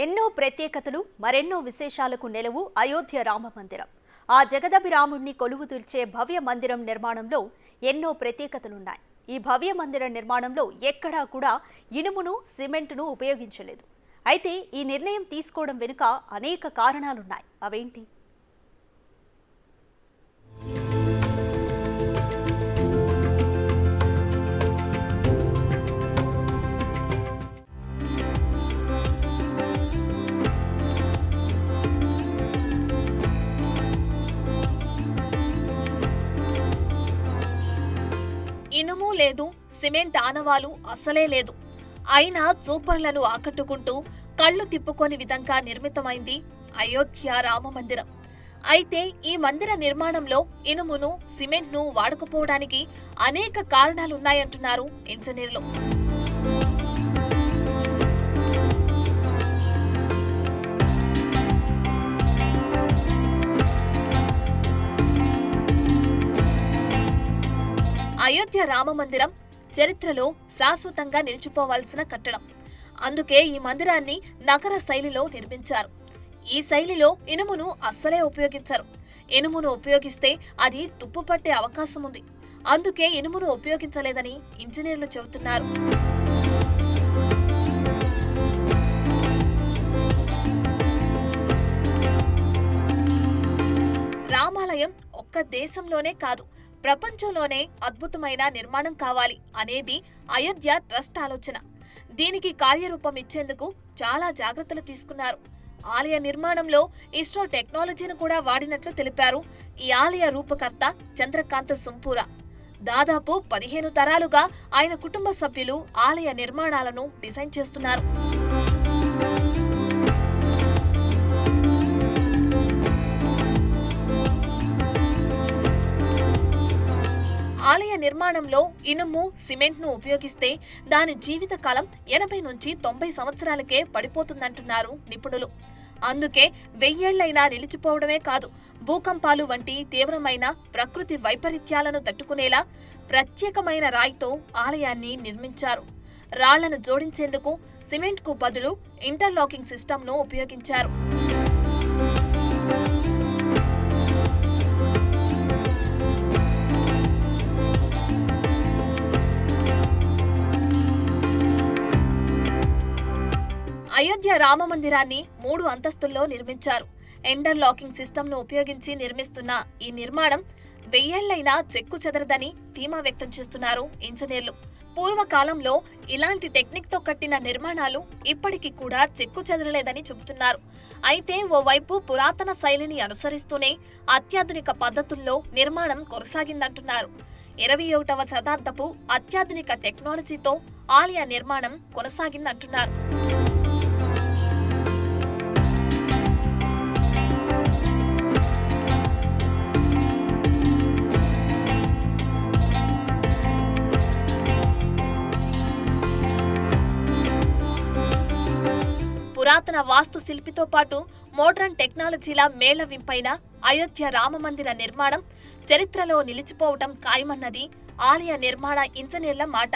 ఎన్నో ప్రత్యేకతలు మరెన్నో విశేషాలకు నెలవు అయోధ్య రామ మందిరం. ఆ జగదభిరాముణ్ణి కొలువు తీర్చే భవ్య మందిరం నిర్మాణంలో ఎన్నో ప్రత్యేకతలున్నాయి. ఈ భవ్య మందిర నిర్మాణంలో ఎక్కడా కూడా ఇనుమును, సిమెంటును ఉపయోగించలేదు. అయితే ఈ నిర్ణయం తీసుకోవడం వెనుక అనేక కారణాలున్నాయి. అవేంటి? ఇనుము లేదు, సిమెంట్ ఆనవాలు అసలే లేదు. అయినా చూపరులను ఆకట్టుకుంటూ కళ్ళు తిప్పుకోని విధంగా నిర్మితమైంది అయోధ్య రామ మందిరం. అయితే ఈ మందిర నిర్మాణంలో ఇనుమును, సిమెంట్ను వాడకపోవడానికి అనేక కారణాలున్నాయంటున్నారు ఇంజనీర్లు. అయోధ్య రామ మందిరం చరిత్రలో శాశ్వతంగా నిలిచిపోవాల్సిన కట్టడం. అందుకే ఈ మందిరాన్ని నగర శైలిలో నిర్మించారు. ఈ శైలిలో ఇనుమును అస్సలే ఉపయోగించరు. ఇనుమును ఉపయోగిస్తే అది తుప్పు పట్టే అవకాశం ఉంది. అందుకే ఇనుమును ఉపయోగించలేదని ఇంజనీర్లు చెబుతున్నారు. రామాలయం ఒక్క దేశంలోనే కాదు, ప్రపంచంలోనే అద్భుతమైన నిర్మాణం కావాలి అనేది అయోధ్య ట్రస్ట్ ఆలోచన. దీనికి కార్యరూపం ఇచ్చేందుకు చాలా జాగ్రత్తలు తీసుకున్నారు. ఆలయ నిర్మాణంలో ఇస్రో టెక్నాలజీని కూడా వాడినట్లు తెలిపారు ఈ ఆలయ రూపకర్త చంద్రకాంత్ సుంపూరా. దాదాపు 15 తరాలుగా ఆయన కుటుంబ సభ్యులు ఆలయ నిర్మాణాలను డిజైన్ చేస్తున్నారు. ఆలయ నిర్మాణంలో ఇనుము, సిమెంట్ను ఉపయోగిస్తే దాని జీవితకాలం 80 నుంచి 90 సంవత్సరాలకే పడిపోతుందంటున్నారు నిపుణులు. అందుకే 1000 ఏళ్లైనా నిలిచిపోవడమే కాదు, భూకంపాలు వంటి తీవ్రమైన ప్రకృతి వైపరీత్యాలను తట్టుకునేలా ప్రత్యేకమైన రాయితో ఆలయాన్ని నిర్మించారు. రాళ్లను జోడించేందుకు సిమెంట్కు బదులు ఇంటర్లాకింగ్ సిస్టమ్ను ఉపయోగించారు. అయోధ్య రామ మందిరాన్ని 3 అంతస్తుల్లో నిర్మించారు. ఇంటర్లాకింగ్ సిస్టమ్ను ఉపయోగించి నిర్మిస్తున్న ఈ నిర్మాణం 1000 ఏళ్లైనా చెక్కు చెదరదని ధీమా వ్యక్తం చేస్తున్నారు ఇంజనీర్లు. పూర్వకాలంలో ఇలాంటి టెక్నిక్తో కట్టిన నిర్మాణాలు ఇప్పటికీ కూడా చెక్కు చెదరలేదని చెబుతున్నారు. అయితే ఓవైపు పురాతన శైలిని అనుసరిస్తూనే అత్యాధునిక పద్ధతుల్లో నిర్మాణం కొనసాగిందంటున్నారు. 21వ శతాబ్దపు అత్యాధునిక టెక్నాలజీతో ఆలయ నిర్మాణం కొనసాగిందంటున్నారు. పురాతన వాస్తు శిల్పితో పాటు మోడ్రన్ టెక్నాలజీల మేళవింపైన అయోధ్య రామ మందిర నిర్మాణం చరిత్రలో నిలిచిపోవటం ఖాయమన్నది ఆలయ నిర్మాణ ఇంజనీర్ల మాట.